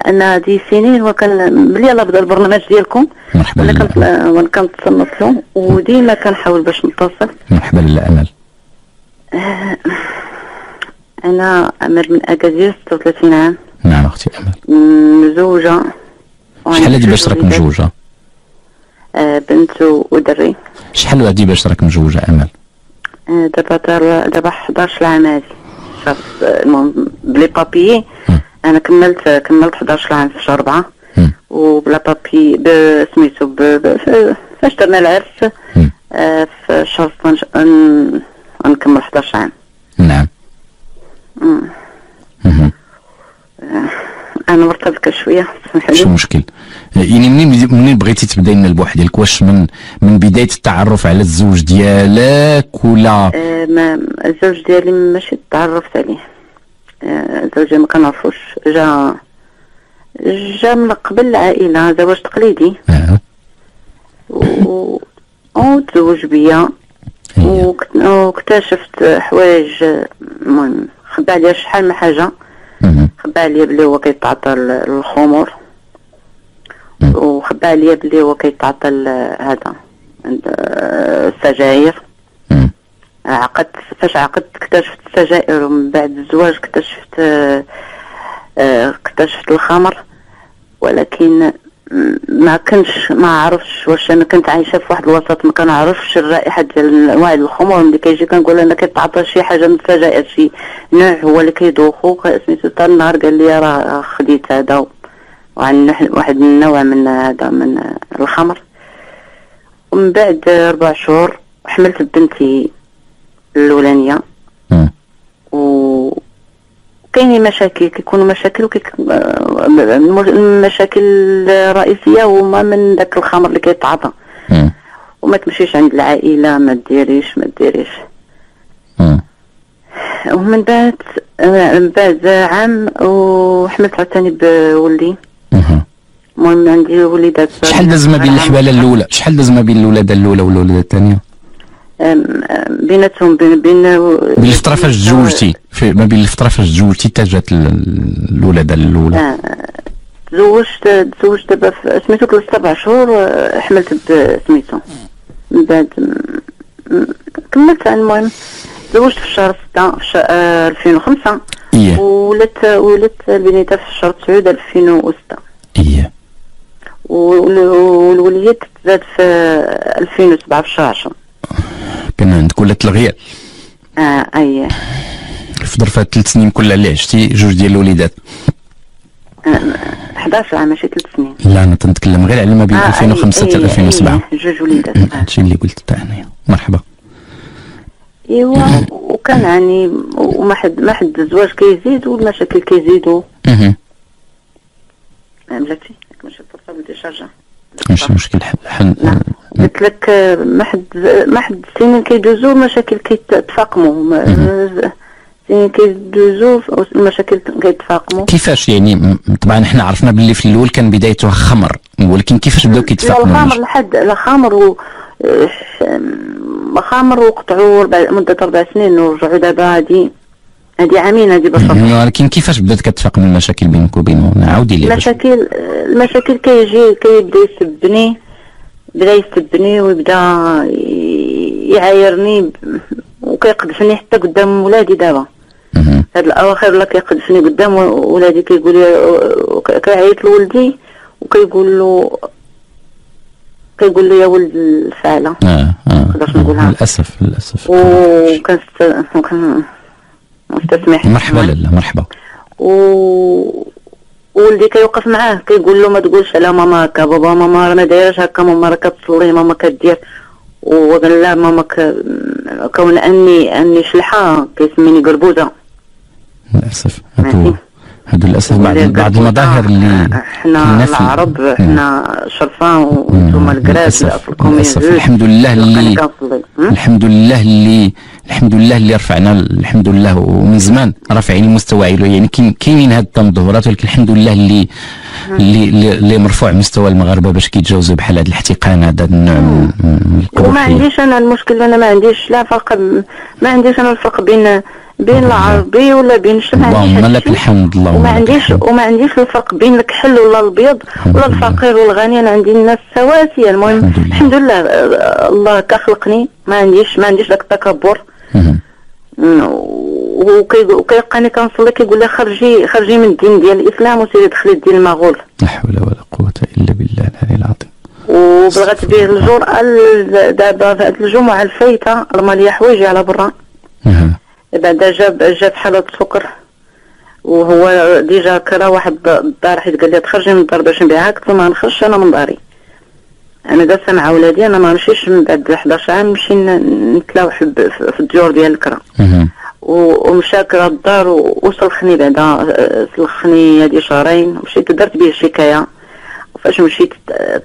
انا دي سنين وكان ملي يلاه بدا البرنامج ديالكم مرحبا وانا كنتصنت له وديما كنحاول باش نتصل. مرحبا لاله امل. انا امل من اكادير 36 عام. نعم اختي امل. مزوجه. شحال هادي باش راك مزوجه؟ بنت ودري. شحال هادي باش راك مزوجه امل؟ دابا 11 عام هادي. المهم بلي بابيي انا كملت 11 عام في شهر 4 وبلا بابي سميتو فاش درنا العرس في شهر 12 نكمل 11 عام. نعم. انا مرتبكه شويه سمحلي. شو المشكل؟ يعني منين بغيتي تبداي لنا البوح ديالك؟ واش من بدايه التعرف على الزوج ديالك ولا؟ الزوج ديالي ماشي تعرفت عليه. زوجي ما كنعرفوش، جا من قبل العائله، زواج تقليدي. وتزوج بيا واكتشفت حوايج. المهم خبى عليا شحال من حاجه. خبى عليا بلي هو كيتعاطى الخمور، وخبى عليا بلي هو كيتعاطى هذا السجاير. فاش عقدت اكتشفت السجائر، ومن بعد الزواج اكتشفت الخمر. ولكن ما عرفتش واش انا كنت عايشه في واحد الوسط ما كنعرفش الرائحه ديال انواع الخمور. ملي كيجي كنقول انا كيتعاطى شي حاجه من السجائر، شي نوع هو اللي كيدوخو سميتو. حتى النهار قال لي راه خديت هذا واحد النوع من هذا من الخمر. ومن بعد 4 شهور حملت بنتي الاولانيه. كاينين مشاكل، كيكونوا مشاكل المشاكل الرئيسيه هما من داك الخمر اللي كيتعاطى. وما تمشيش عند العائله، ما ديريش. ومن بعد عام وحملت عاوتاني بولدي. المهم عندي وليدات. شحال داز ما بين الحباله الاولى؟ شحال داز ما بين الولاده الاولى والولاده الثانيه؟ بيناتهم بين الفتره فاش تزوجتي، ما بين الفتره فاش تزوجتي حتى جات الولاده الاولى. تزوجت دابا سميتو 7 شهور حملت سميتو. من بعد كملت. المهم تزوجت في شهر 6 في 2005. ولدت البنيته في شهر 9 2006. والوليد تزاد في 2007 في شهر 10. كان عندك ولات الغيال. اييه. في ظرف 3 سنين كلها اللي عشتي جوج ديال الوليدات. 11 عام ماشي 3 سنين. لا انا تنتكلم غير على ما بين 2005 حتى 2007. جوج وليدات. هادشي اللي قلت حتى انايا. مرحبا. ايوا وكان يعني وما حد الزواج كيزيد والمشاكل كيزيدوا. بلاتي ماشي البورطابل دي شارجه. ماشي مشكل. قلت لك ما حد السنين كيدوزو المشاكل كيتفاقموا. السنين كيدوزو المشاكل كيتفاقموا. كيفاش يعني؟ طبعا احنا عرفنا باللي في الاول كان بدايته خمر، ولكن كيفاش بداو كيتفاقموا؟ الخمر لحد خمر وقطعوا مده 4 سنين ورجعوا دابا. هادي عامين هادي بصح. ولكن كيفاش بدات كتفاقم المشاكل بينك وبينه؟ عاودي لي. المشاكل كيبدا يسبني ويبدا يعايرني وكيقذفني حتى قدام ولادي. دابا هاد الاواخر ولا كيقذفني قدام ولادي، كيقول لي كيعيط لولدي وكيقول له يا ولد الفعله. نقدرش نقولها للاسف. وكان مستسمح. مرحبا لاله. مرحبا. ولدي كيوقف معاه كيقول له ما تقولش على ماما هكا، بابا ماما راه ما دايرش هكا، ماما راه كتصلي، ماما كدير. وقال لا ماما كون اني شلحه كيسميني قربوزه. للاسف هادو للاسف بعض المظاهر اللي احنا العرب احنا شرفان وانتم الكراد اصلكم يزيد. الحمد لله اللي رفعنا، الحمد لله ومن زمان رافعين المستوى يعني كاينين هاد التنظرات، ولكن الحمد لله اللي مرفوع مستوى المغاربه باش كيتجاوزوا بحال هاد الاحتقان، هذا النوع من القبح. وما عنديش انا المشكل، انا ما عنديش لا فرق، ما عنديش انا الفرق بين بين العربي ولا بين الشمع. اللهم لك الحمد. اللهم وما عنديش الفرق بين الكحل ولا الابيض ولا الفقير والغني. انا عندي الناس سواسيه. المهم الحمد لله الله كخلقني ما عنديش داك التكبر. وكيلقاني كنصلي كيقول لي خرجي من الدين ديال الاسلام وسيري دخلي الدين المغول. لا حول ولا قوه الا بالله العلي العظيم. وبلغت به الجرأة دابا في هاد الجمعة الفايتة رمى لي حوايجي على برا. بعدا جاب حالة سكر، وهو ديجا كرا واحد الدار حيت قال لي تخرجي من الدار باش نبيعها. قلت له ما نخرجش انا من داري، انا جالسه مع ولادي، انا ما نمشيش من بعد 11 عام نمشي نتلاوح في الديور ديال الكرا. ومشى كرا الدار وسلخني، بعدا سلخني هادي شهرين. مشيت درت به الشكايه، وفاش مشيت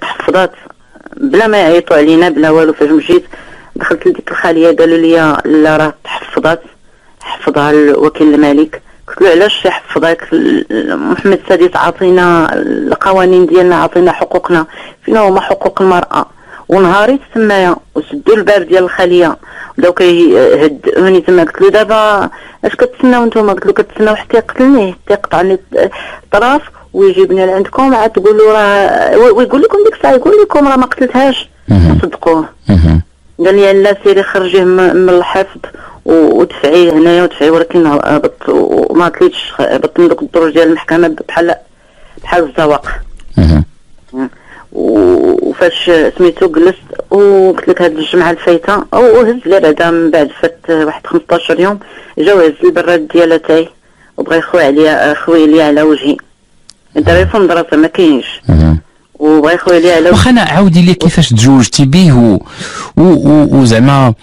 تحفظات بلا ما يعيطوا علينا بلا والو. فاش مشيت دخلت لديك الخاليه قالوا لي لا راه تحفظات، حفظها الوكيل الملك. قلت له علاش يحفظك محمد السادس؟ عطينا القوانين ديالنا، عطينا حقوقنا. فين هما حقوق المرأة؟ ونهاري تسمايا وسدوا الباب ديال الخليه بداو كيهدئوني تما. قلت له دابا اش كتسناو نتوما؟ قلت له كتسناو حتى يقتلني، حتى يقطعني الطراف ويجيبني لعندكم عاد تقولوا راه، ويقول لكم ديك الساعه يقول لكم راه ما قتلتهاش، صدقوه. قال لي لا سيري خرجيه من الحفظ ودفعيه هنايا ودفعيه. ولكن هبط وما طليتش، هبط من دوك الدروج ديال المحكمه بحال الزواق. وفاش سميتو جلست وقلت لك هاد الجمعه الفايته وهز لي بعدا من بعد فات واحد 15 يوم جاو هز البراد ديالها تاعي وبغى خوي لي على وجهي. دابا في المدرسه ما كاينش وبغى يخوي لي على. واخا انا عاودي لي كيفاش تزوجتي به وزعما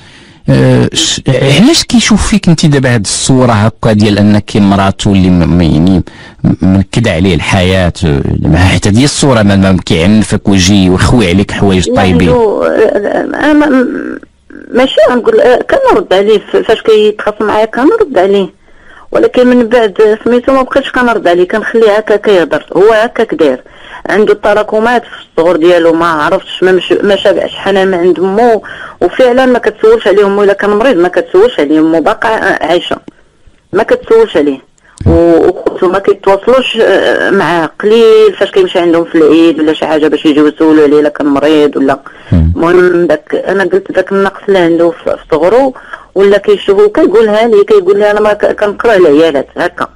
علاش كيشوف فيك انت دابا هاد الصوره هكا ديال انك مراته اللي يعني منكد عليه الحياه، حتى ديال الصوره ما كيعنفك ويجي ويخوي عليك حوايج طايبين؟ انا ماشي غنقول كنرد عليه فاش كيتخاصم معايا كنرد عليه، ولكن من بعد سميتو ما بقيتش كنرد عليه، كنخليه هكا كيهضر. هو هكاك داير، عنده التراكمات في الصغر ديالو ما عرفتش ما شابعش حنان من عند مو، وفعلا ما كتسولش عليه مو. الا كان مريض ما كتسولش عليه مو، باقا عايشه ما كتسولش عليه. وخصو ما كيتواصلوش معاه قليل فاش كيمشي عندهم في العيد ولا شي حاجه باش يجيو يسولوا عليه الا كان مريض ولا. المهم داك انا قلت داك النقص اللي عنده في صغرو ولا كيشوفو كيقولها لي انا ما كنقرا العيالات هكا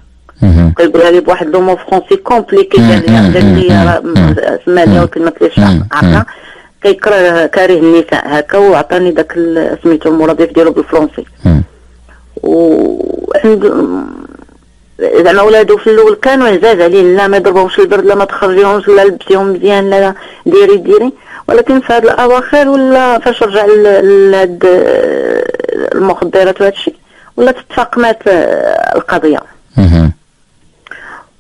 كيقولها لي بواحد لو مو فرونسي كومبليكي. قال لي سما لي كلمه ليش عرفنا كاره النساء هكا، وعطاني داك سميتو المرادف ديالو بالفرونسي. وعند زعما ولادو في الاول كانوا عزاز عليه، لا ما يضربهمش البرد، لا ما تخرجيهمش، لا لبسيهم مزيان، لا ديري. ولكن في هاد الاواخر ولا فاش رجع لهاد المخدرات وهذا الشيء ولا تفاقمات القضيه.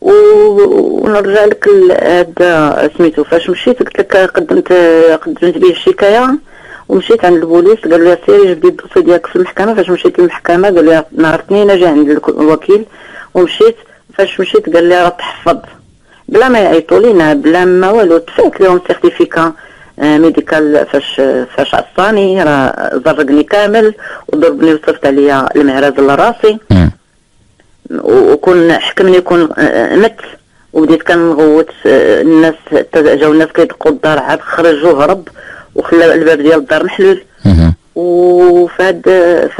ونرجع لك هذا سميتو فاش مشيت قلت لك قدمت به الشكايه ومشيت عند البوليس. قال لي سيري جبدي الدوسي ديالك في المحكمه. فاش مشيت للمحكمه قال لي نهار الاثنين اجي عند الوكيل ومشيت. فاش مشيت قال لي راه تحفظ بلا ما يعيطوا لينا بلا ما والو. دفعت لهم سيرتيفيكا ميديكال فاش عصاني راه زرقني كامل وضربني وصرفت عليا المعراز لراسي وكون حكمني يكون مت. وبديت كنغوت الناس، جاو الناس كيدقوا الدار عاد خرجوا هرب وخلى الباب ديال الدار محلول. وفهاد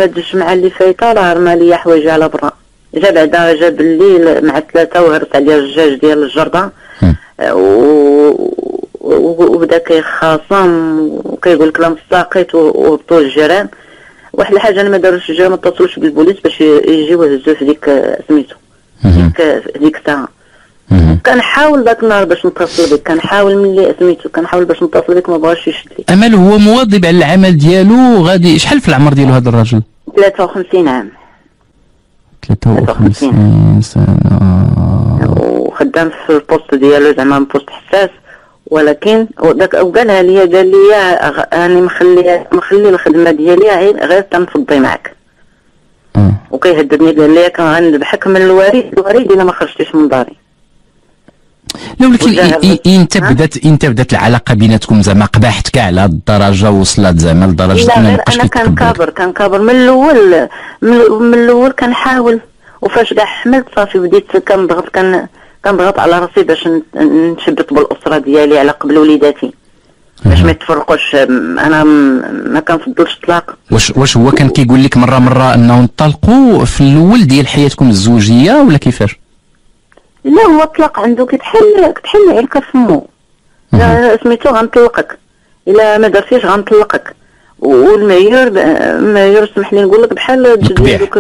الجمعه اللي فايته راه رمى لي حوايجي على برا. جا بالليل مع 3 وهرس عليا الدجاج ديال الجرده وبدا كيخاصم وكيقول كلام ساقط وهبطوا الجيران. واحد الحاجه انا ما داروش الجيران، ما اتصلوش بالبوليس باش يجيو يهزوه في ديك سميتو ديك الساعه. كنحاول ذاك النهار باش نتصل بك، كنحاول ملي سميتو كنحاول باش نتصل بك ما بغاش يشد لي. امل هو مواظب على العمل ديالو غادي. شحال في العمر ديالو هذا الراجل؟ 53 عام. 53 سنه. وخدام في البوست ديالو زعما بوست حساس، ولكن وقالها لي قال لي انا مخلي الخدمه ديالي غير تنفضي معك. وكيهددني قال لي كنذبحك من الوريد الا ما خرجتيش من داري. لا ولكن انت بدات العلاقه بيناتكم زعما قباحت كاع على هاد الدرجه وصلت زعما لدرجه لا ان غير مابقاش انا كنكابر من الاول كنحاول، وفاش كاع حملت صافي بديت كنضغط على راسي باش نشبط بالاسره ديالي على قبل وليداتي باش ما يتفرقوش. انا ما كنفضلش الطلاق. واش هو كان كيقول لك مره انه نطلقوا في الاول ديال حياتكم الزوجيه ولا كيفاش؟ لا هو الطلاق عنده كتحل عليك فمو، لا سميتو غنطلقك الا ما درتيش غنطلقك. والمعيور سمح لي نقول لك بحال دوك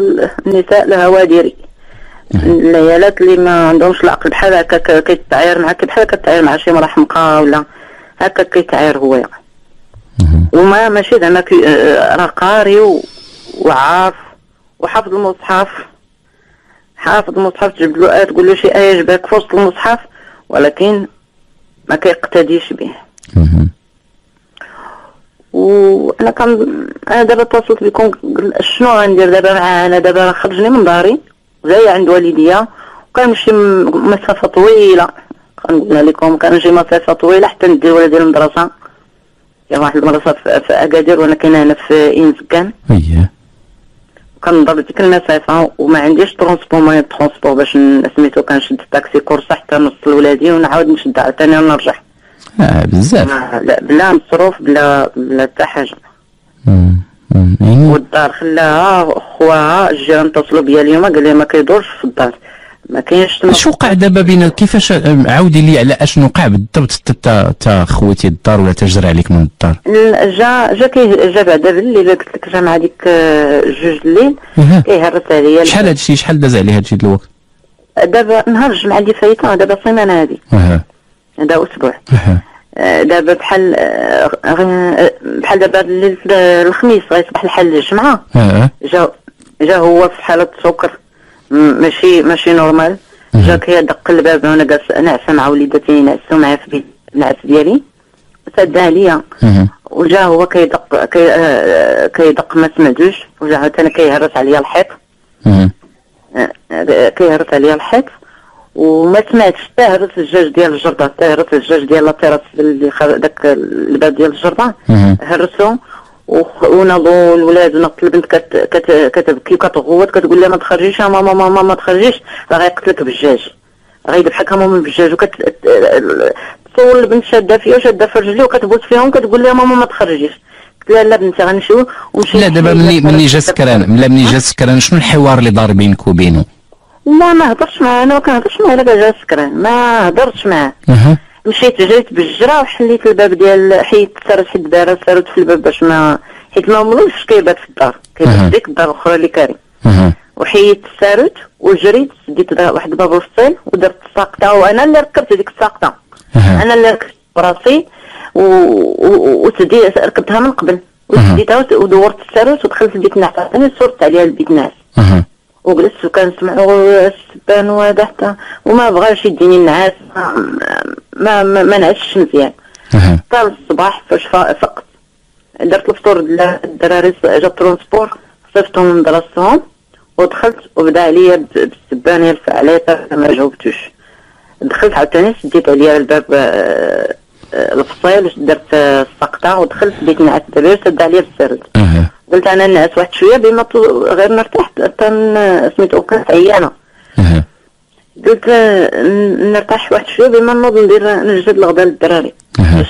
النساء الهوادري، العيالات اللي ما عندهمش العقل بحال هكا كيتعاير معاك بحال كتعاير مع شي مرا حمقى ولا هكا كيتعاير هو. وما ماشي زعما راه قاري وعارف وحافظ المصحف، تجيب له تقول له شي آية جباك في وسط المصحف ولكن ما كيقتديش به. وانا انا دابا اتصلت بكم شنو غندير دابا معاه. انا دابا خرجني من داري جايه عند والديا وكنمشي مسافه طويله، كنقول لكم كنمشي مسافه طويله حتى ندير ولدي للمدرسه. كاين واحد المدرسه في اكادير وانا كاينه هنا في انزكان. كنضرب ديك المسافه وما عنديش ترونسبور باش سميتو كنشد الطاكسي كورسه حتى نوصل ولادي ونعاود نشد عاوتاني ونرجع. بزاف. لا بلا مصروف بلا حتى حاجه. والدار خلاها خوها الجيران اتصلوا بيا اليوم قال لي ما كيدورش في الدار، ما كاينش. اش وقع دابا بين كيفاش عاودي لي على اشنو وقع بالضبط؟ تا خوتي الدار ولا تجرى عليك من الدار؟ جا بعدا بالليل قلت لك جا مع ديك جوج الليل كيهرس عليا. شحال داز عليه هادشي دلوقتي؟ دابا نهار الجمعه اللي فايته دابا سيمانه هادي. هذا اسبوع. دابا بحال دابا الخميس غيصبح الحل الجمعه. جا هو في حاله سكر ماشي نورمال. جا كيدق الباب وانا جالسه ناعسه مع وليداتي ينعسوا معايا في النعس ديالي، سد عليا وجا هو كيدق ما سمعتوش، وجا عاوتاني كيهرس عليا الحيط وما سمعتش. هرس الجاج ديال الجرده، هرس الجاج ديال لاطيراس اللي داك الباب ديال الجرده هرسو وناضوا الولاد ونقت البنت كتبكي وكتغوت كتقول لها ما تخرجيش يا ماما ما تخرجيش راه غيقتلك بالجاج، غيذبحك ماما بالجاج. تصور البنت شاده فيا وشاده في رجلي وكتبوس فيهم كتقول لها ماما ما تخرجيش. قلت لها لا بنتي غنمشيو ومشيت. لا دابا مني جا سكران شنو الحوار اللي دار بينك وبينه؟ لا ما هضرتش معاه، انا ما كنهضرش معاه الا جا سكران، ما هضرتش معاه. مشيت جريت بالجرا وحليت الباب ديال حيت السارد حيت دار السارد في الباب باش ما حيت ما مولوش كيبات في الدار، كيبات ديك الدار الاخرى اللي كاري. وحيت السارد وجريت ديت واحد باب الفصيل ودرت الساقطه، وانا اللي ركبت ديك الساقطه. انا اللي ركبت براسي وتدي ركبتها من قبل وسديتها ودورت السارد ودخلت لبيت النعاس، انا صورت عليها البيت النعاس وجلست وكنسمعوا السبان وهذا حتى وما بغاش يديني النعاس، ما نعسش مزيان. حتى الصباح فاش فقت درت الفطور الدراري جا ترونسبور صيفطهم من مدرستهم ودخلت وبدا عليا بالسبان يرفع عليا ما جاوبتوش. دخلت عاوتاني سديت عليا الباب الفصيل درت السقطه ودخلت بديت نعس دابا سد عليا بالسرد. قلت انا نعس واحد شويه بما غير نرتاح حتى سميتو كنت عيانه. قلت نرتاح واحد شويه بما نوض نجد الغدا للدراري.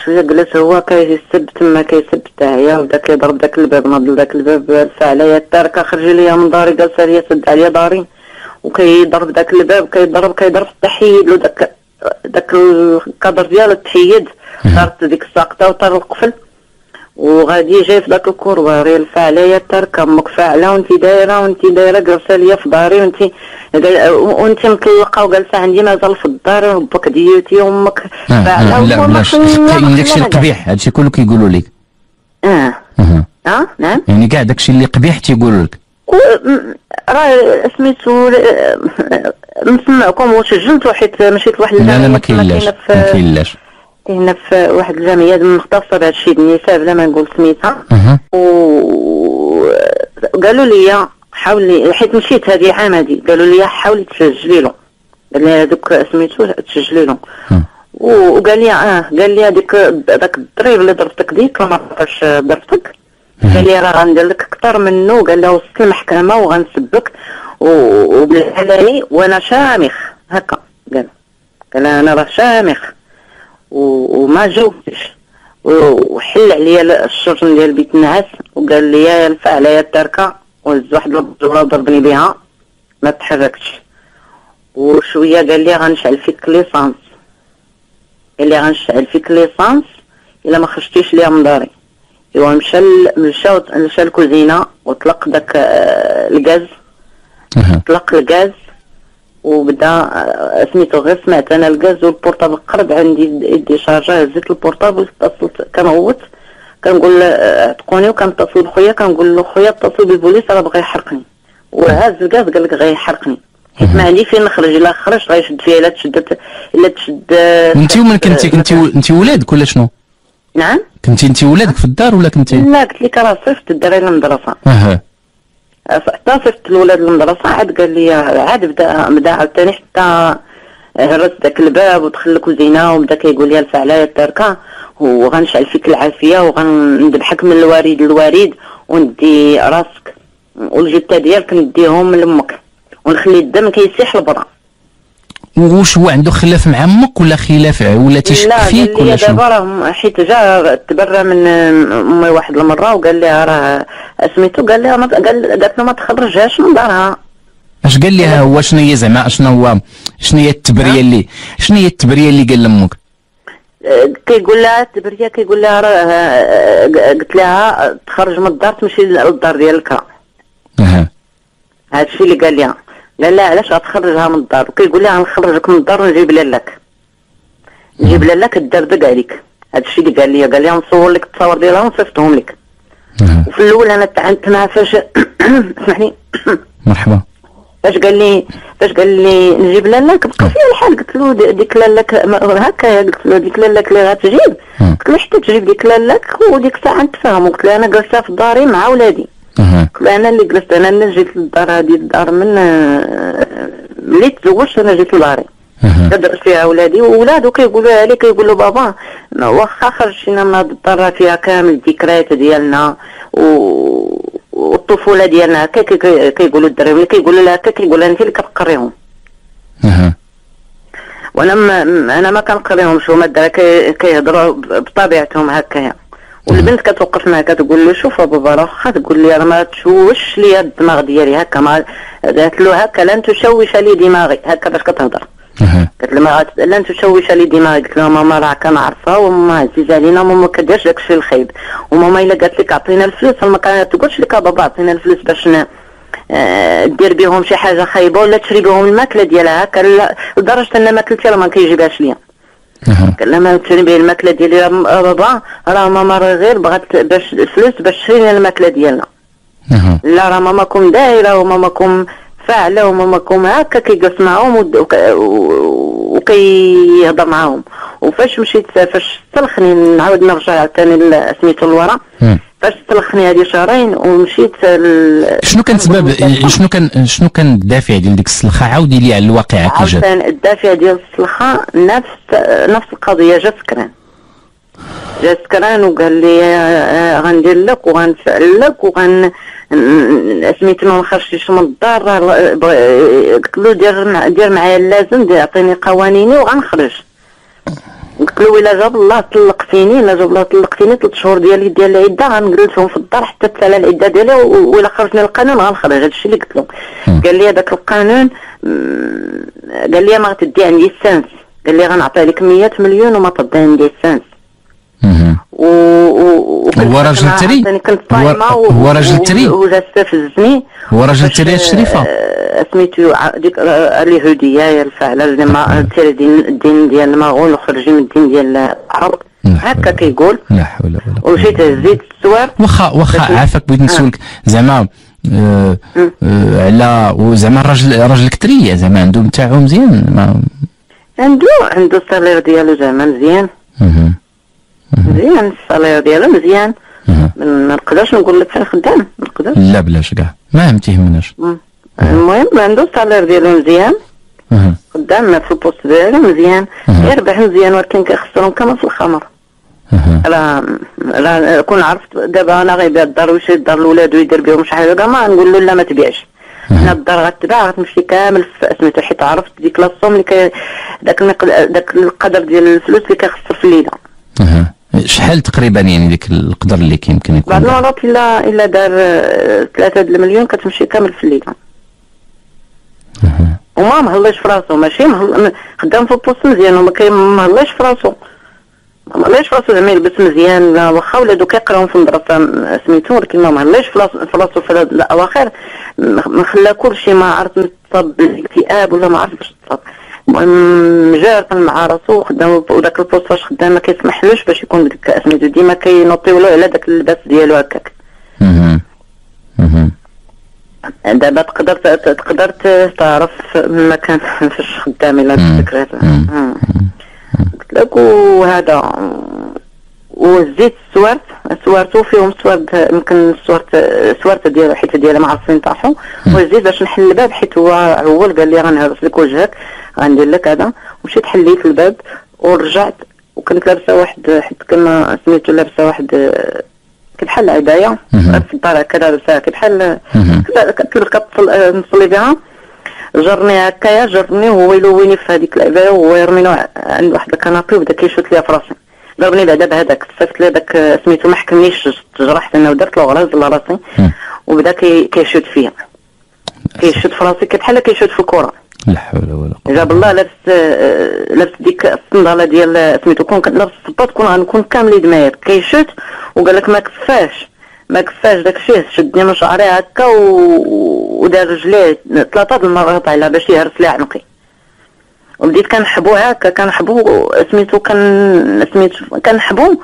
شويه جلس هو كيسب تما كيسب تاعيا وبدا كيضرب داك الباب، ناض داك الباب رفع عليا التركه خرج ليا من داري جالس ليا سد عليا داري وكيضرب داك الباب كيضرب حتى حيد له داك الكادر ديالو تحيد. صارت ديك الساقطه وطار القفل وغادي جاي في داك الكوربه رفع عليا التركه امك فاعله وانت دايره جالسه ليا في داري وانت مطلقه وجالسه عندي مازال في الدار ربك ديوتي وامك فاعله. لا كاين داكشي القبيح هادشي كله كيقولوا لك. نعم يعني كاع داكشي اللي قبيح تيقولوا لك. راه سميتو نسمعكم وسجلتو حيت مشيت لواحد الجمعيه. لا ما كاينلاش هنا في واحد الجمعيه مختصه بهذا الشيء النساء بلا ما نقول سميتها. وقالوا لي حاولي حيت مشيت هذه عام هذه قالوا لي حاولي تسجلي له قال لي هذوك سميتو تسجلي له. وقال لي قال لي هذيك داك الضريب اللي ضربتك ديك ما بقاش ضربتك. قال لي راه غندير لك اكثر منه. قال لي وصلت المحكمه وغنسبك وبالعلاني وانا شامخ هكا. قال انا راه شامخ وما جاوبتش، وحل عليا الشرجم ديال بيت النعاس وقال لي يا الفعل يا التركه، وهز واحد البزوره وضربني بها ما تحركتش. وشويه قال لي غنشعل فيك ليسانس، قال لي غنشعل فيك ليسانس الا ما خرجتيش ليا من داري. ايوا مشى الكوزينه وطلق داك الغاز، طلق الغاز وبدا سميتو. غير سمعت انا الغاز والبورطابل قرب عندي يدي شارجه، هزيت البورطابل اتصلت كنغوت كنقول عتقوني، وكنتصل بخويا كنقول له خويا اتصل بالبوليس راه بغا يحرقني، وهاز الغاز قال لك غيحرقني حيت ما عندي فين نخرج. الا خرجت غيشد فيا الا تشد. انت ومن كنتي ولادك ولا شنو؟ نعم كنتي ولادك في الدار ولا كنتي؟ لا قلت لك راه صيفط الدراري للمدرسه. حتى صيفط الولاد للمدرسه عاد قال لي عاد بدا عاوتاني حتى هرس داك الباب ودخل الكوزينه وبدا كيقول لي الفعله يا التركه وغنشعل فيك العافيه وغنذبحك من الوريد للوريد وندي راسك والجثه ديالك نديهم لامك ونخلي الدم كيسيح البرا. واش هو عنده خلاف مع امك ولا خلاف ولا تيشك فيك ولا شنو؟ لا دابا حيت جا تبرى من امي واحد المره وقال لها راه سميتو، قال لها قالت له ما تخرجهاش من دارها. اش قال لها هو؟ شنو هي زعما شنو هي التبريه اللي قال لامك؟ كيقول لها التبريه، كيقول لها راه قلت لها تخرج من الدار تمشي للدار ديالك. هادشي اللي قال لها. قال لها علاش غتخرجها من الدار؟ وكيقول لها غنخرجك من الدار ونجيب لك الدردق عليك. هادشي اللي قال لي. قال لي نصور لك التصاور ديالها ونصيفطهم لك. وفي الاول انا تعنت معاه فاش اسمحني مرحبا. فاش قال لي نجيب لك بقى فيها الحال. قلت له ديك لك هكا، قلت له ديك لك اللي غتجيب، قلت له حتى تجيب ديك لك وديك الساعه نتفاهموا. قلت له انا جلسه في داري مع ولادي، انا اللي جلست، انا اللي جيت للدار هذه الدار من ملي تزوجت انا جيت لداري كدرت فيها ولادي وولادو كيقولوا لي كيقولوا بابا واخا خرجتينا من هذه الدار فيها كامل الذكريات ديالنا والطفوله ديالنا. هكا كيقولوا الدراري كيقولوا لها هكا، كيقول انت اللي كتقريهم. وانا ما كنقريهمش، هما الدراري كيهضروا بطبيعتهم هكايا. والبنت كتوقف معاه كتقول له شوف بابا راه واخا تقول لي راه ما تشوش لي الدماغ ديالي هكا. ما قالت له هكا لن تشوش لي دماغي، هكا باش كتهضر. قالت له لن تشوش لي دماغي. قلت لها ماما راه كنعرفها وماما عزيزه علينا، ماما كديرش داكشي الخايب. وماما الا قالت لك عطينا الفلوس ما كتقولش لك بابا عطينا الفلوس باش دير بهم شي حاجه خايبه ولا تشري بهم الماكله ديالها هكا، لدرجه ان ماكلتي راه ما كيجيبهاش ليا. قال لها ما تشري به الماكله ديالي بابا، راه ماما راه غير بغات باش الفلوس باش تشري لنا الماكله ديالنا. لا راه ماماكم دايره وماماكم فاعله وماماكم هكا. كيجلس معاهم وكيهضر معاهم. وفاش مشيت فاش سلخني نعاود نرجع عاوتاني سميتو لورا، فاش سلخني هذه شهرين ومشيت شنو كان سبب شنو كان الدافع ديال ديك السلخه؟ عاودي لي على الواقعه كي جات. الدافع ديال السلخه نفس القضيه. جا سكران وقال لي غندير لك وغنفعل لك سميتو ما نخرجتش من الدار. قلت له دير معايا اللازم، عطيني قوانيني وغنخرج. قلت له الا جاب الله طلقتيني 3 شهور ديال العده غنجلسهم في الدار حتى تسالى العده ديالي، وإلا خرجنا القانون غنخرج. هادشي اللي قلت له. قال لي هذاك القانون قال لي ما غتدي عندي السانس، قال لي غنعطي لك 100 مليون وما تدي عندي السانس. هو راجل تري، هو راجل تري، وجا استفزني. هو راجل تري الشريفه سميتو ديك اليهوديه يا الفعله اللي تيري الدين ديال المغول وخرجي من الدين ديال العرب هكا كيقول. لا حول ولا قوه. ومشيت هزيت السوار. واخا عافاك بغيت نسولك زعما على وزعما الراجل كتريه زعما عنده نتاعو مزيان، عنده السالير ديالو زعما مزيان. مزيان الصالير ديالو مزيان. ما نقدرش نقول لك فين خدام، ما نقدرش. لا بلاش كاع ما تيهمناش. المهم عنده الصالير ديالو مزيان، قدام في البوست ديالو مزيان يربح مزيان، ولكن كيخسرهم كما في الخمر. راه كون عرفت دابا انا غيبيع الدار ويشري الدار لولادو يدير بهم شي حاجه ما نقول له لا ما تبيعش. هنا الدار غتباع غتمشي كامل في سميتو، حيت عرفت ديك لاصوم اللي داك القدر ديال الفلوس اللي كيخسر في الليله. شحال تقريبا يعني ديك القدر اللي كيمكن يكون؟ بعض المرات الا دار 3 المليون كتمشي كامل في الليله. وما مهلاش في راسو، ماشي خدام في البوست مزيان وما كيمهلاش في راسو، مهلاش في راسو زعما يلبس مزيان، واخا ولادو كيقراو في المدرسه سميتو، ولكن ما مهلاش في راسو في الاواخر خلا كلشي ما عرفت متصاب بالاكتئاب ولا ما عرفتش تصاب. المهم جاركن مع راسو خدام، وداك البوست فاش خدام ما كيسمحلوش باش يكون ديك سميتو، ديما كينوطيو له على داك اللباس ديالو هكاك. دابا تقدر تعرف المكان فاش خدام الى تذكرت. قلت لك وهذا وزيت سوارتو فيهم سوارت، يمكن سوارت ديالو حيت ديالها ما عرفتش نطاحو، وزيت باش نحل الباب حيت هو قال لي غنهرس لك وجهك غندير لك هذا. مشيت حليت الباب ورجعت، وكنت لابسه واحد حيت كما سميتو لابسه واحد كبحال عبايه في الدار هكا لابسه كبحال كنصلي بها. جرني هكايا جرني وهو يلويني في هذيك العبايه وهو يرميني عند واحد الكنابي وبدا كيشوت ليا في راسي. ضربني بعدا بهذاك صيفط لي داك سميتو، ما حكمنيش تجرحت انا ودرت له غراز لراسي وبدا كيشوت فيا، كيشوت في راسي بحال كيشوت في الكره. لا حول ولا قوه. جاب الله لابس ديك الصنداله ديال سميتو، كون لابس الصباط كون غنكون كامل دماير كيشوت، وقال لك ما كفاش داكشي، شدني من شعري هكا ودار رجليه 3 المرات على باش يهرس لي عنقي. وبديت كنحبو هكا كنحبو سميتو كنحبو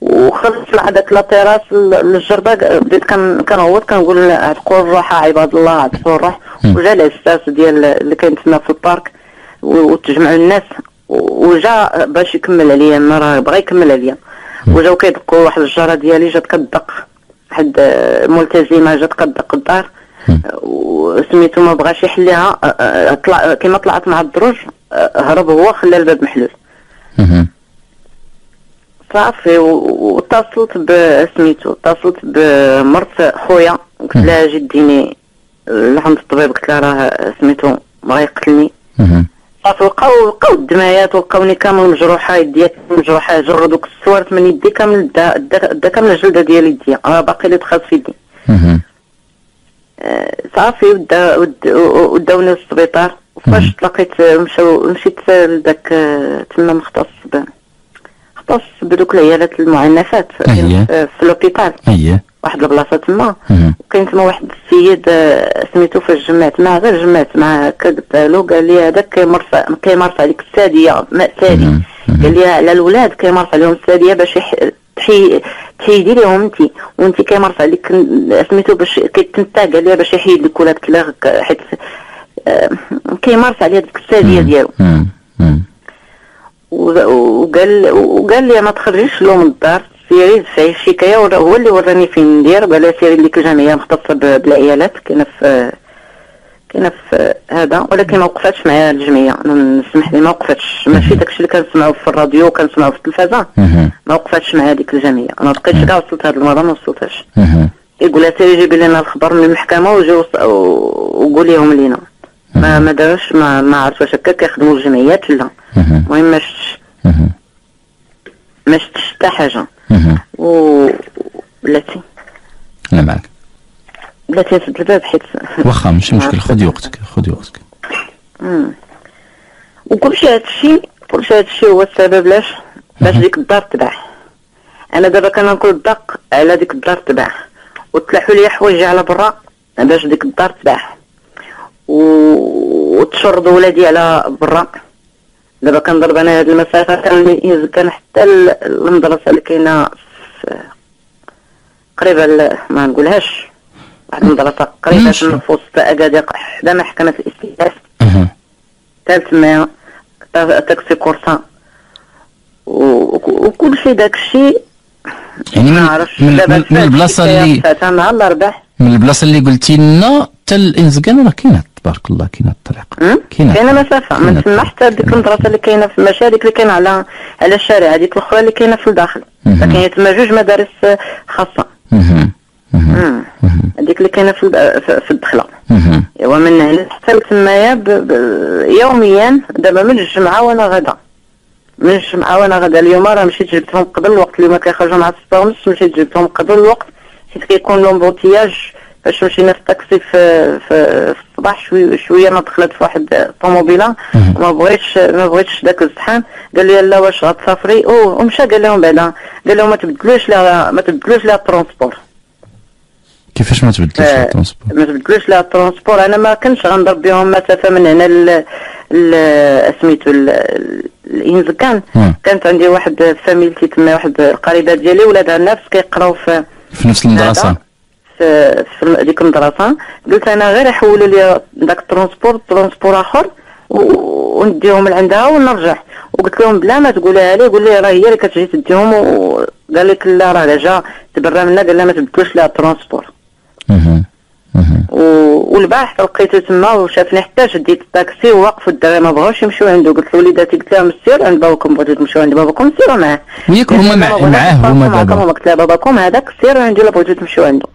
وخلصت لهداك لاطيراس للجرده. بديت كنعوض كنقول عتقوا الروح عباد الله عتقوا الروح. وجا الاستاذ ديال اللي كان تما في البارك وتجمعوا الناس وجا باش يكمل عليا، ما راه بغا يكمل عليا. وجاو كيدقوا واحد الجاره ديالي جات كتدق، واحد ملتزمه جات كتدق الدار وسميتو ما بغاش يحليها، طلع كيما طلعت مع الدروج هرب هو خلى الباب محلول. صافي واتصلت اتصلت بمرت خويا، قلت لها جديني لعند الطبيب، قلت لها راه سميتو بغا يقتلني. صافي وقاو الدمايات ولقاوني كامل مجروحه، يديا مجروحه، جرو دوك السوارت من يدي كامل، دا كامل الجلده ديال يديا، راه باقي لي تخاص في يدي. صافي وداوني للسبيطار. وفاش تلاقيت مشيت لذاك تما مختص بدوك العيالات المعنفات في لوبيتال، واحد البلاصه تما. وكاين تما واحد السيد سميتو، فاش جمعت معاه غير جمعت معاه هكا قلت له، قال لي هذاك كيمارس عليك الساديه مأسادي، قال لي على الاولاد كيمارس عليهم الساديه باش تحيدي لهم انت، وانت كيمارس عليك سميتو باش كيتنتا، قال لي باش يحيد لك ولادك لا حيت كيمارس على ديك الساديه ديالو. وقال لي ما تخرجيش له من الدار، سيري دفعي الشكايه. هو اللي وراني فين ندير، قال سيري لك الجمعيه مختصه بالعيالات كاينه في هذا، ولكن ما وقفتش معايا الجمعيه. انا نسمح لي ما وقفتش، ماشي داكشي اللي كنسمعوا في الراديو وكنسمعوا في التلفازه، ما وقفتش معايا ديك الجمعيه. انا بقيت كاع وصلت هذه المره ما وصلتش. يقول لها سيري جيبي لنا الخبر من المحكمه وقوليهم لينا. ما داروش، ما عرفت واش هكا كيخدموا الجمعيات ولا. المهم ما شفتش حتى حاجه. بلاتي انا معك، بلاتي نسد الباب حيت واخا ماشي مشكل، خذي وقتك. وكلشي هادشي هو السبب باش ديك الدار تباع. انا دابا كنقول الدق على ديك الدار تباع، وتلاحوا لي حوايجي على برا باش ديك الدار تباع، وتشرد ولادي على برا. دابا كنضرب انا هاد المسافه كان حتى المدرسه اللي كاينه قريبه، ما نقولهاش، واحد المدرسه قريبه في وسط اكادير حدا محكمه الاستئناف ثالث ما تاكسي كورسان وكل شيء داكشي. يعني من البلاصه اللي مع الارباح، من البلاصه اللي قلتي لنا حتى الانسكان راه كاينه تبارك الله كاينه الطريق. كاينه مسافه من تما حتى ديك المدرسه اللي كاينه في المشي، هذيك اللي كاينه على الشارع، هذيك الاخرى اللي كاينه في الداخل. كاينه تما جوج مدارس خاصه. هذيك اللي كاينه في الدخله. ايوا من هنا حتى تمايا يوميا. دابا من الجمعه وانا غدا، من الجمعه وانا غدا. اليوم راه مشيت جبتهم قبل الوقت، اليوم كيخرجوا مع 6:30، مشيت جبتهم قبل الوقت حيت كيكون لومبوتياج. فاش مشينا في الطاكسي في الصباح شويه انا دخلت في واحد الطوموبيله، ما بغيتش داك الزحام. قال لي لا واش غتسافري؟ ومشى قال لهم بعدا، قال لهم ما تبدلوش لها الترونسبور. كيفاش ما تبدلوش لها الترونسبور؟ ما تبدلوش لها الترونسبور. انا ما كنتش غنضرب بهم مسافه من هنا سميتو الانزكان. كانت عندي واحد فاميلتي تما، واحد القريبه ديالي ولادها نفس كيقراو في نفس المدرسه، في ديك المدرسه. قلت انا غير يحولوا لي داك الترونسبور اخر ونديهم لعندها ونرجع. وقلت لهم بلا ما تقولها لي، قول لي راه هي اللي كتجي تديهم. وقال لك لا راه جا تبرى منا، قال لها ما تبدلوش لها الترونسبور. والبارح لقيته تما وشافني حتى شديت الطاكسي ووقفوا الدراري ما بغاوش يمشيو عنده. قلت له وليداتي، قلت لهم سيروا عند باباكم، بغيتو تمشيو عند باباكم سيروا معاه. وياك هما معاه هما دابا؟ قلت لها باباكم هذاك سيروا عنده الا بغيتو تمشيو عنده.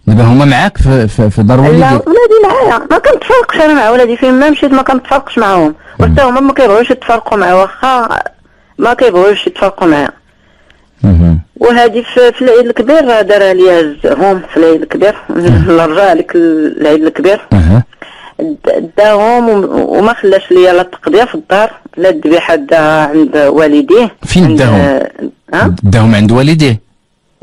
دابا هما معاك في دار والديك؟ لا ولادي معايا، ما كنتفرقش انا مع ولادي، فين ما مشيت ما كنتفرقش معاهم. وحتى هما ما كيبغيوش يتفرقوا معايا، واخا ما كيبغيوش يتفرقوا معايا. وهذه في العيد الكبير دارها ليا هزهم في العيد الكبير. رجع لك العيد الكبير داهم وما خلاش ليا لا التقضيه في الدار لا الذبيحه داها عند والديه. فين داهم؟ داهم عند والديه.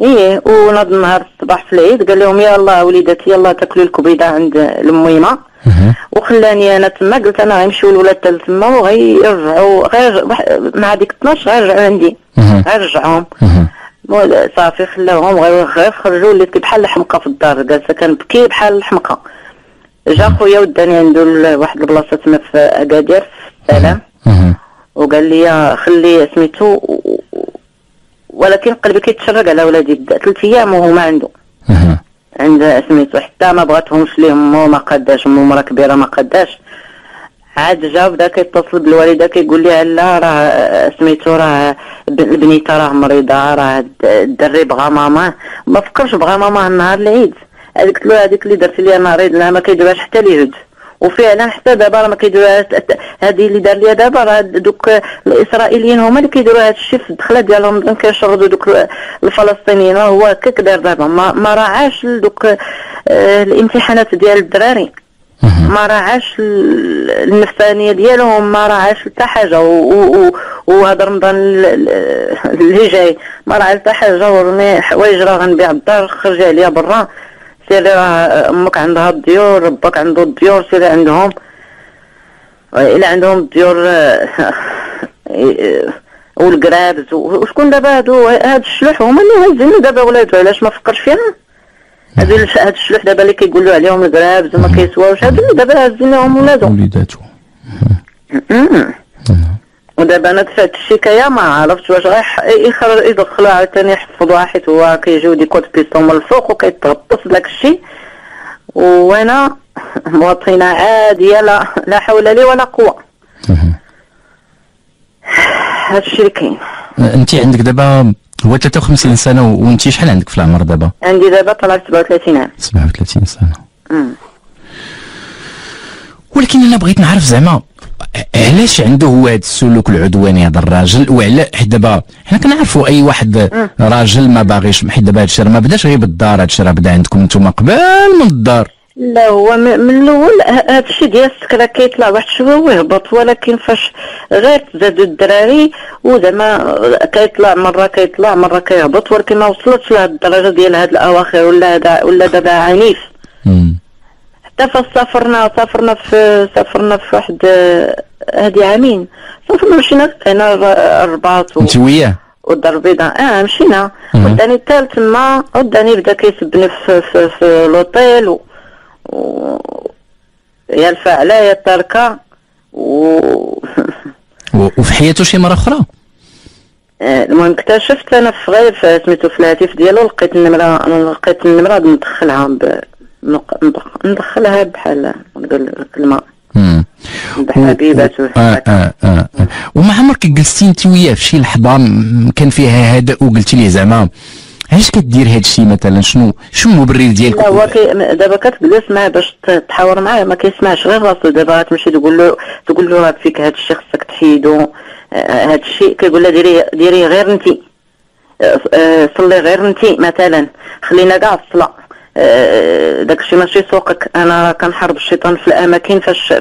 ايه. وناض النهار الصباح في العيد قال لهم يلا وليداتي يلا تاكلوا الكبيده عند الميمه. وخلاني انا تما. قلت انا غنمشيو الولاد تما وغيرجعوا غير مع ديك 12 غيرجعوا عندي، غيرجعوهم. صافي خلاوهم غير خرجوا وليت بحال الحمقى في الدار، جالسه كنبكي بحال الحمقى. جا خويا وداني عنده واحد البلاصه تما في اكادير في السلام، وقال لي خلي سميتو، ولكن قلبي كيتشرق على ولادي. 3 ايام وهما عنده عند سميتو، حتى ما بغاتهمش ليهم ما قاداش، مرا كبيره ما قاداش. عاد جا بدا كيتصل بالوالده كيقول لي لا راه سميتو راه البنيته راه مريضه، راه الدري بغا ماما. ما فكرش بغا ماما نهار العيد. قلت له هذيك اللي درتي لي انا ريض لا ما كيديروهاش حتى اليهود. وفعلا حتى دابا راه ما كيديروهاش. هذه اللي دار ليا دابا راه دوك الاسرائيليين هما اللي كيديروا هذا الشيء في الدخله ديالهم، كيشردوا دوك الفلسطينيين. هو هكاك دار دابا، ما راعاش دوك الامتحانات ديال الدراري، ما راعاش النفسانيه ديالهم، ما راعاش حتى حاجه. وهذا رمضان اللي جاي ما راه حتى حاجه. ورمي حوايج راه غنبيع الدار، خرجي عليا برا، سيري راه امك عندها الديور، ربك عنده الديور، سيري عندهم. الا عندهم الديور والكرابز. وشكون دابا هاد الشلوح هما اللي هازين دابا ولادو، علاش ما فكرش فيها؟ هاد الشلوح دابا اللي كيقولوا عليهم الكرابز وما كيسواوش، هادو اللي دابا هازين لهم ولاداتو. ودابا انا دفعت الشكايه ما عرفتش واش يدخلوا عاوتاني يحفظوها، حيت هو كيجيو دي كود بيستون من الفوق وكيتغطس داك الشيء. وانا مواطنه عاديه لا حول لي ولا قوه. هذا الشيء اللي كاين. انت عندك دابا هو 53 سنه، وانت شحال عندك في العمر دابا؟ عندي دابا طلعت 37 عام. 37 سنه. ولكن انا بغيت نعرف زعما علاش عنده هو هذا السلوك العدواني هذا الراجل؟ وعلى حيت دابا حنا كنعرفوا اي واحد راجل ما باغيش، حيت دابا هذا الشيء ما بداش غير بالدار، هذا الشيء راه بدا عندكم نتوما قبل من الدار. لا هو من الاول هذا الشيء ديال السكره كيطلع واحد شويه ويهبط، ولكن فاش غير تزادوا الدراري وزعما كيطلع مره كيهبط، ولكن ما وصلتش لهاد الدرجه ديال هاد الاواخر ولا دابا عنيف. حتى فاش سافرنا في واحد هادي عامين، سافرنا مشينا هنا الرباط انت وياه والدار البيضاء. مشينا وداني حتى تما، وداني بدا كيسبني في لوطيل يا الفاعله يا التركه وفي حياته شي مره اخرى. المهم اكتشفت انا في غير سميتو في الهاتف ديالو، لقيت النمره ندخلها ندخلها بحال نقول الماء بحبيبات وما عمرك جلستي انت وياه في شي لحظه كان فيها هداء وقلتي ليه زعما علاش كدير هذا الشيء مثلا؟ شنو المبرر ديالك؟ لا هو دابا كتجلس معاه باش تحاور معاه ما كيسمعش غير راسو. دابا تمشي تقول له راه فيك هذا الشيء خصك تحيدو، هذا الشيء كيقول لها ديري غير انت، صلي غير انت مثلا، خلينا كاع الصلاه، داكشي ماشي سوقك. انا كنحارب الشيطان في الاماكن فاش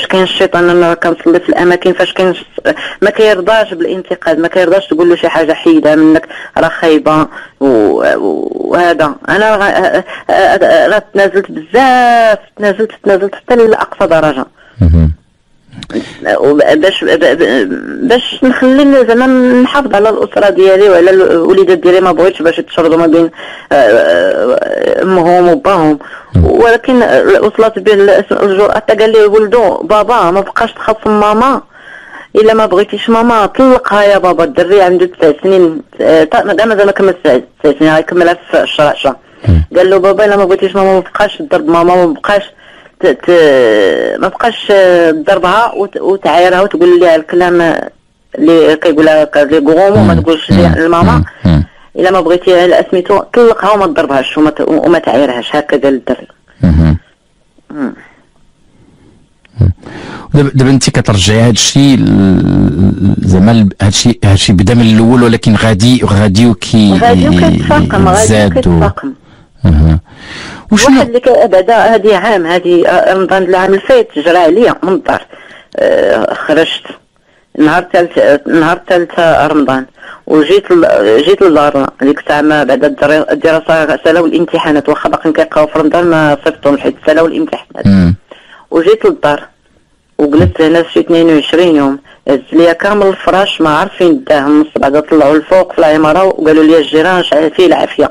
كاين الشيطان. انا كنصلي في الاماكن فاش كاين ما كيرضاش بالانتقاد، ما كيرضاش تقول له شي حاجه حيدها منك راه خايبه وهذا. انا راه تنازلت بزاف، تنازلت حتى لاقصى درجه باش نخلي زعما نحافظ على الاسره ديالي وعلى الوليدات ديالي. ما بغيتش باش يتشردوا ما بين امهم وباهم، ولكن وصلت به الجرأة حتى قال لي ولدو بابا ما بقاش تخاصم ماما، الا ما بغيتيش ماما طلقها يا بابا. الدري عنده 9 سنين، مازال ما كمل 9 سنين، غيكملها في الشهر 10. قال له بابا الا ما بغيتيش ماما ما بقاش تضرب ماما، ما بقاش تضربها وتعايرها وتقول لها الكلام اللي كيقولها لي غومو، ما تقولش لماما. الا ما بغيتيها على سميتو طلقها وما تضربهاش وما تعايرهاش. هكا قال الدري. دابا انت كترجعي هذا الشيء زعما هذا الشيء بدا من الاول، ولكن غادي وكيتفاقم وشنو واحد اللي بعدا هذه عام، هذه رمضان العام اللي فات جرى عليا من الدار. خرجت نهار الثالث رمضان وجيت للدار ديك الساعه. ما بعد الدراسه سالاو الامتحانات، واخا باقيين كيبقاو في رمضان ما صيفطهم حيت سالاو الامتحانات. وجيت للدار وجلست هنا شي 22 يوم. هز ليا كامل الفراش ما عارفين داهم. النص بعدا طلعوا الفوق في العماره وقالوا لي الجيران فيه العافيه،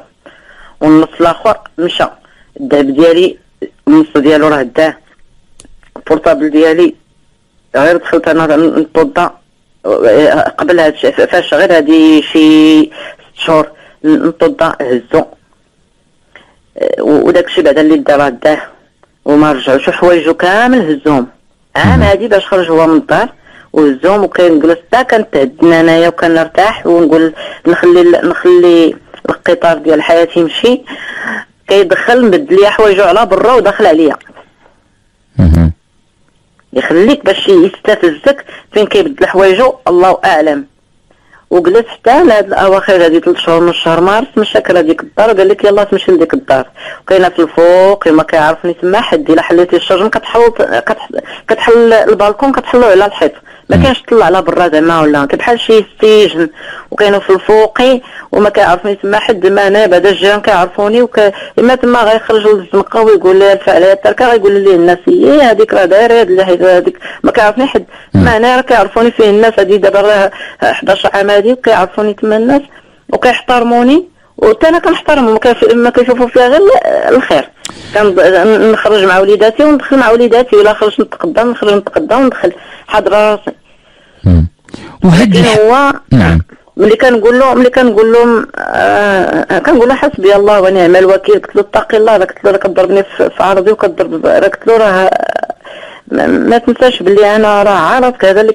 والنص الاخر مشى. الذهب ديالي النص ديالو راه داه. البورطابل ديالي غير دخلت انا نتوضا قبل هذا الشيء، فاش غير هذه شي 6 شهور نتوضا هزو، وداك الشيء بعدا اللي داه وما رجعوش. حوايجو كامل هزوهم عام هادي باش خرج هو من الدار وهزوهم. وكنجلس حتى كنتعدنا انايا وكنرتاح ونقول نخلي القطار ديال حياتي يمشي. كيدخل نبدل ليا حوايجو على برا وداخل عليا. يخليك باش يستفزك فين كيبدل حوايجو الله اعلم. وجلس حتى لهاد الاواخر هذه 3 شهور من شهر مارس مشاك لهاديك الدار وقال لك يلاه تمشي لديك الدار. وكاينه في الفوق ما كيعرفني تما حد. الا حليتي الشجن كتحل البالكون كتحلو على الحيط، ما كاينش تطلع على برا زعما ولا بحال شي سيجن. وكاينه في الفوقي وما كيعرفني تما حد. ما انا بعدا الجيران كيعرفوني اما تما غيخرجوا للزنقه ويقول لي الفعل التركه غيقول لي الناس هذيك راه دايره هذيك ما كيعرفني حد. ما انا راه كيعرفوني فيه الناس. هذه دابا راه 11 عام هذه وكيعرفوني تما الناس وكيحترموني وحتى انا كنحترمهم. ما كيشوفوا فيها غير الخير. كنخرج مع وليداتي وندخل مع وليداتي، ولا خرج نتقدم وندخل حاضر راسي. وهذا هو نعم. ملي كنقول لهم كنقول له حسبي الله ونعم الوكيل. قلت له اتقي الله. قلت له كضربني في عرضي وكضرب. قلت له راه ما تنساش بلي انا راه عرضك هذا اللي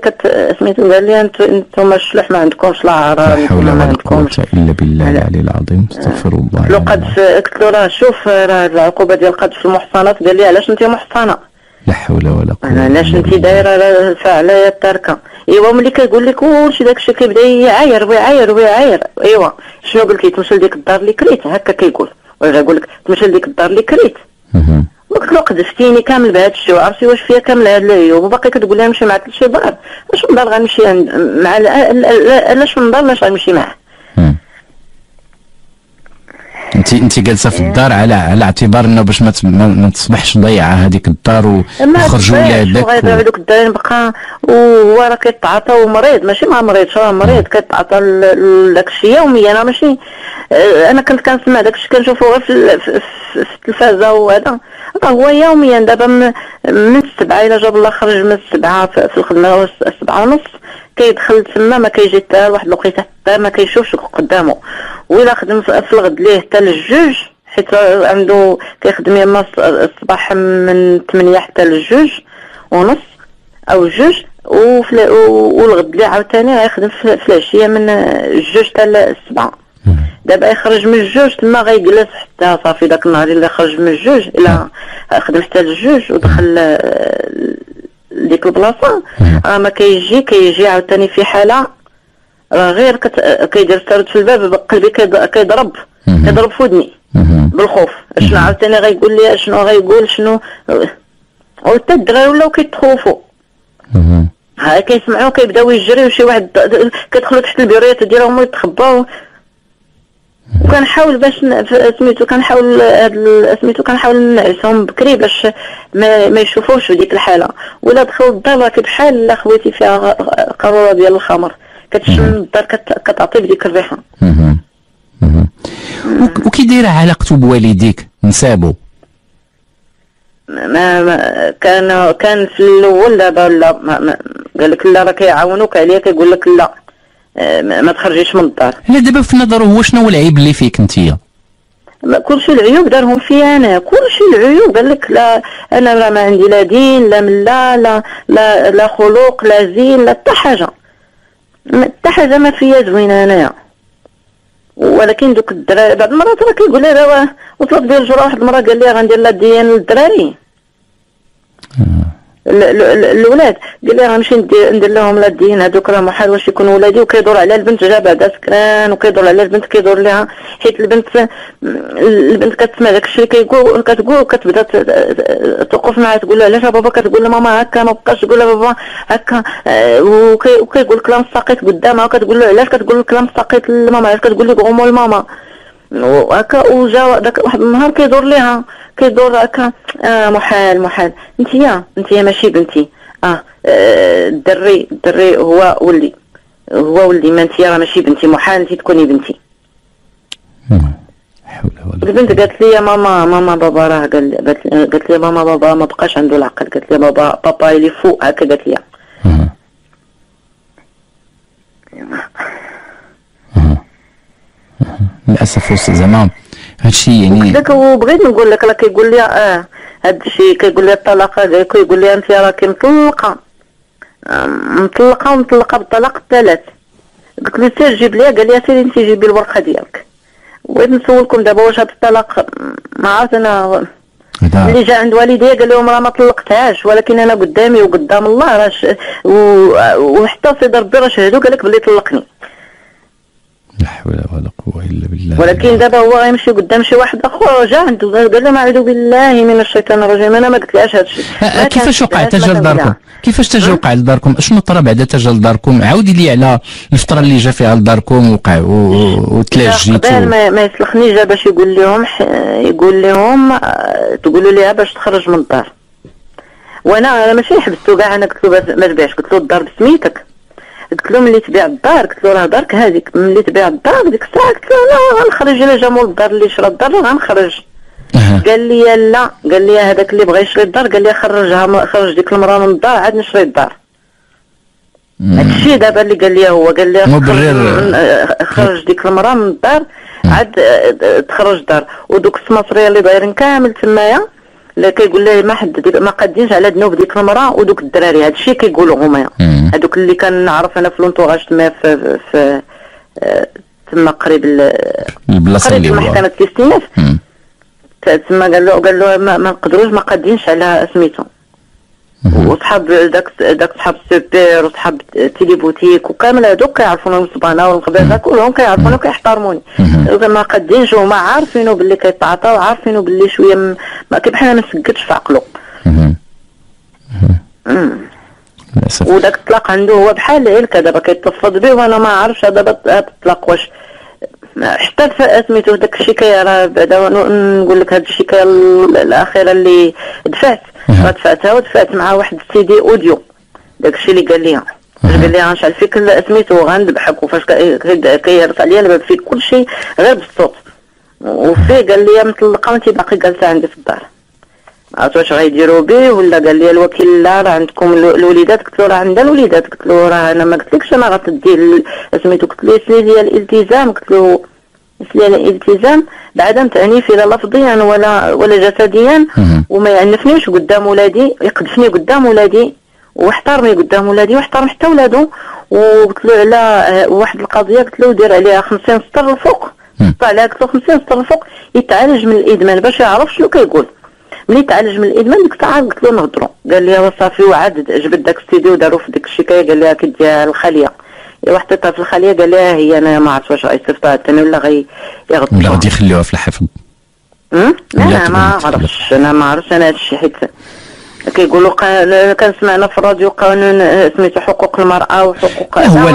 سميتو. قال لي انتم الشلح ما عندكمش لا عرض، ما عندكمش الا بالله العلي العظيم. استغفر الله. لو قذف قلت له راه شوف راه العقوبه ديال القذف المحصنات. قال لي علاش انت محصنه؟ لا حول ولا قوه. علاش انت دايره الفاعله يا التركه؟ ايوا ملي كيقول لك كلشي داكشي كيبدا يعاير. ايوا شنو قلت لي؟ تمشي لديك الدار اللي كريت. هكا كيقول. ولا يقول لك تمشي لديك الدار اللي كريت. قلت له قذفتيني كامل بهذا الشيء وعرفتي واش فيها كامل هاد العيوب وباقي كتقول لي نمشي معك لشي دار. واش من دار غنمشي مع علاش من دار لاش غنمشي معاه؟ انت جالسه في الدار على اعتبار انه باش ما تصبحش ضيعه هذيك الدار وخرجوا ولادك غير دوك الدارين بقى. وهو راه كيتعاطى ومريض ماشي مع مريض، راه مريض كيتعاطى داكشي يوميا. انا ماشي انا كنت كنسمع داكشي كنشوفو غير في التلفازه وهذا. هو يوميا دابا من 7 الى جاب الله خرج من 7 في الخدمه 7:30 كيدخل تما ما كيجي حتى واحد الوقيته حتى ما كيشوفش قدامه. وإلا خدم في الغد ليه حتى للجوج حيت عنده كيخدم يما الصباح من 8 حتى ل2:30 او 2، والغد اللي عاوتاني غيخدم في العشيه من 2 حتى ل7. دابا يخرج من 2 تما غيجلس حتى صافي داك النهار اللي خرج من 2 الى خدم حتى ل2 ودخل ديك البلاصه، راه ما كيجي عاوتاني في حاله راه غير كيدير السارد في الباب قلبي كيضرب في ودني بالخوف. شنو عاوتاني غيقول لي، شنو غيقول، شنو وحتى الدراري ولاو كيتخوفوا. ها كيسمعوا كيبداو يجريو، شي واحد كيدخلوا تحت البيريات ديالهم ويتخباو. وكنحاول باش سميتو كنحاول نعسهم بكري باش ما يشوفوش في ديك الحاله. ولا دخلوا الدار راه بحال لا خويتي فيها قاروره ديال الخمر كتشم الدار كتعطي بديك الريحه. وكي دايره علاقته بوالديك نسابو؟ ما كان في الاول. دابا لا، قال لك لا راه كيعاونوك عليا، كيقول لك لا ما تخرجيش من الدار. لا دابا في نظره هو شنو هو العيب اللي فيك انتيا؟ كلشي العيوب دارهم فيا انا، كلشي العيوب. قال لك لا انا راه ما عندي لا دين لا ملا لا خلق لا زين لا حتى حاجه ما فيا زوينه انايا. ولكن دوك الدراري بعض المرات راه كيقول لي راه وصلت بيا الجرأه. واحد المره قال لي غندير لا ديان للدراري الاولاد، قال لي غنمشي ندير لهم لا دين. هذوك راه محال واش يكونوا ولادي. وكيدور على البنت جا بعدا سكران، وكيدور على البنت كيدور لها، حيت البنت كتسمع داك الشيء كتقول كتبدا توقف معاه تقول له علاش بابا، كتقول له ماما هكا، ما بقاش تقول له بابا هكا. وكيقول كلام ساقط قدامها، وكتقول له علاش كتقول كلام ساقط لماما، علاش كتقول لي غومو لماما وهكا. وجا داك واحد النهار كيدور ليها كيدور هكا محال انتيا ماشي بنتي. الدري هو ولدي ما انتيا راه ماشي بنتي، محال انتي تكوني بنتي. البنت قالت لي ماما بابا راه قالت لي ماما بابا ما بقاش عنده العقل. قالت لي بابا اللي فوق هكا قالت لي. للاسف وسط زعما هادشي يعني داك. وبغيت نقول لك راه كيقول لي هادشي كيقول لي الطلاق، كيقول لي انت راكي مطلقه بالطلاق الثلاث. قلت له سير جيب لي، قال لي سيري انت جيبي الورقه ديالك. بغيت نسولكم دابا واش هاد الطلاق ما عرفت انا اللي جا عند والديا قال لهم راه ما طلقتهاش، ولكن انا قدامي وقدام الله راه وحتى سيدي ربي راه شهدوا قال لك بلي طلقني. لا حول ولا قوة إلا بالله. ولكن دابا هو غيمشي قدام شي واحد اخر جا عنده قال له اعوذ بالله من الشيطان الرجيم. انا ما قلتلهاش هادشي. كيفاش وقع تجل داركم؟ كيفاش تجا وقع لداركم؟ شنو طرا بعدا تجا لداركم؟ عاودي لي على الفترة اللي جا فيها لداركم وقع وتلاجيتو. قبل ما يسلخني جا باش يقول لهم تقولوا ليها باش تخرج من الدار. وانا ماشي حبستو كاع، انا قلت له ما تبيعش. قلت له الدار بسميتك. قلت له ملي تبيع الدار، قلت له راه دارك هذيك، ملي تبيع الدار ديك الساعه قلت له لا غنخرج الا جا مول الدار اللي شرا الدار غنخرج. قال لي لا، قال لي هذاك اللي بغى يشري الدار قال لي خرج ديك المراه من الدار عاد نشري الدار. هادشي دابا اللي قال لي هو، قال لي خرج ديك المراه من الدار عاد تخرج الدار. ودوك السماطريه اللي دايرين كامل تمايا لا كيقول لي ما قادينش على ذنوب ديك المراه ودوك الدراري. هادشي كيقولوا هما هادوك اللي كنعرف انا في لونطوغاج تما في تما قريب البلاصه اللي هو محكمه الاستئناف تما قال له ما نقدروش ما قادينش على سميتو. وصحاب داك صحاب السوبر وصحاب تيليبوتيك وكامل هادوك كيعرفونا الصبانه والخبازه كلهم كيعرفونا وكيحترموني. ما قادينش وما عارفينو باللي كيتعاطى وعارفينو باللي شويه بحال ما مسكتش في عقلو. وداك الطلاق عنده هو بحال العلكه دابا كيتلفظ به وانا ما عارفش دابا هذا الطلاق واش حتى سميتو داك الشكايه. راه بعدا نقول لك هاد الشكايه الاخيره اللي دفعتها ودفعت مع واحد السيدي اوديو. داك الشيء اللي قال لي قال لي غنشعل فيك سميتو غنذبحك، وفاش كيهرس عليا الباب فيك كلشي غير بالصوت. وفيه قال لي مطلقه وانت باقي جالسه عندي في الدار، عرفت واش غيديروا به ولا. قال لي الوكيل لا راه عندكم الوليدات. قلت له راه عندها الوليدات. قلت له راه انا ما قلتلكش انا غتدي سميتو. قلت له سيدي الالتزام. قلت له بالنسبه للالتزام بعدم تعنيفي لا لفظيا ولا جسديا، وما يعنفنيش قدام ولادي، يقدفني قدام ولادي واحترمي قدام ولادي واحترم حتى ولادو. وقلت له على واحد القضيه، قلت له دير عليها 50 سطر الفوق، طلع عليها قلت له 50 سطر الفوق يتعالج من الادمان باش يعرف شنو كيقول. ملي تعالج من الادمان ديك الساعه قلت له نهضروا، قال لي صافي. وعاد جبد داك السيدي وداروا في ديك الشكايه، قال لها كديها الخليه، وحطيتها في الخليه، قال لها هي انا ما عرفتش واش غيصيفطوها ثاني ولا غيغطوها ولا غادي يخليوها في الحفظ. انا ما عرفتش انا هادشي، حيت كيقولوا كان سمعنا في الراديو قانون سميتو حقوق المرأة وحقوق هو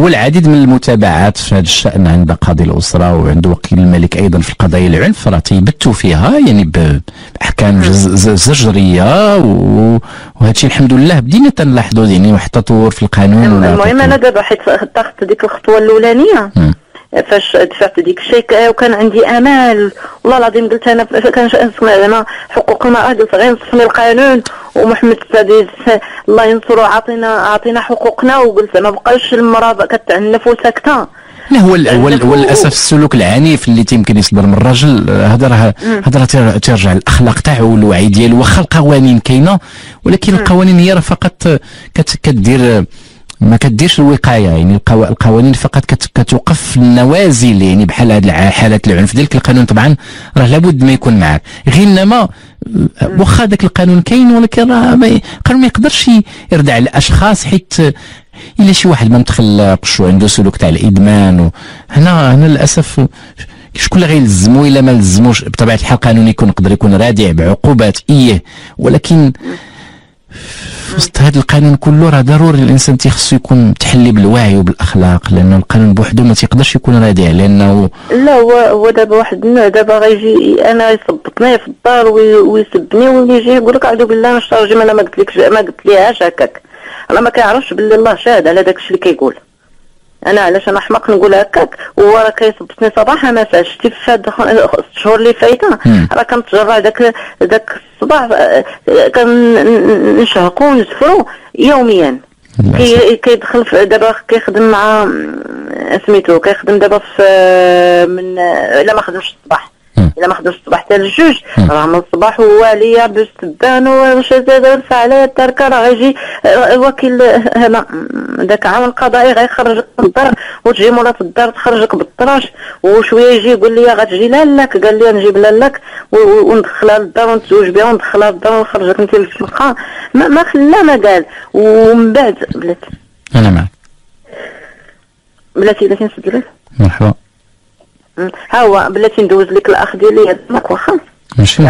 العديد من المتابعات في هذا الشأن عند قاضي الأسرة وعند وكيل الملك أيضا في القضايا العنف، راه تيبتوا فيها يعني بأحكام زجرية، وهذا الشيء الحمد لله بدينا تنلاحظوا يعني واحد التطور في القانون. المهم أنا دابا حيت اتخذت ديك الخطوة الأولانية فاش دفعت ديك الشيء وكان عندي امال، والله العظيم قلت انا كان نسمع انا حقوق المراه، قلت غير نصفني القانون ومحمد السادس الله ينصرو عطينا حقوقنا، وقلت ما بقاش المراه كتعنف وساكته. لا هو للاسف السلوك العنيف اللي تيمكن يصدر من الرجل هذا راه ترجع الاخلاق تاعو والوعي ديالو. واخا القوانين كاينه، ولكن القوانين هي راه فقط كدير ما كديرش الوقايه، يعني القوانين فقط كتوقف في النوازل، يعني بحال هاد حالات العنف ديالك القانون طبعا راه لابد ما يكون معاك. غير انما واخا داك القانون كاين، ولكن راه القانون ما يقدرش يردع الاشخاص، حيت الا شي واحد ما متخلقش وعنده سلوك تاع الادمان هنا للاسف شكون اللي غيلزمو؟ الا ما لزموش بطبيعه الحال القانون يقدر يكون رادع بعقوبات ولكن في وسط هذا القانون كله راه ضروري الانسان تيخصو يكون متحلي بالوعي وبالاخلاق، لان القانون بوحدو ما تيقدرش يكون رادع. لانه لا هو دابا واحد النوع دابا غيجي انا يصبطني في الدار ويسبني ويجي يقول لك اعوذ بالله من الشيطان الرجيم، انا ما قلت ليهاش هكاك، انا ما كيعرفش باللي الله شاهد على داك الشيء اللي كيقول. انا علاش انا حماق نقول هكاك؟ هو راه كيصبطني صباحا مساء. شتي في هاد الشهور اللي فايته راه كنتجرع داك الصباح كنشهقو ونزفرو يوميا. كيدخل دابا كيخدم مع سميتو، كيخدم دابا في من الا ما خدمش الصباح، الا ما خدمش الصباح حتى للجوج راه من الصباح هو عليا بالسبان واش رفع عليا التركه، راه غيجي وكيل هنا داك عامل قضائي غيخرجك من الدار وتجي مرات الدار تخرجك بالطراش، وشويه يجي يقول لي غتجي لالاك، قال لي نجيب لالاك وندخلها للدار ونتزوج بها وندخلها للدار ونخرجك انت للشقه، ما خلا ما قال. ومن بعد بلاتي انا معك بلاتي نسد لك مرحبا. ها هو بلاتي ندوز لك الاخ ديالي يدك واخا ماشي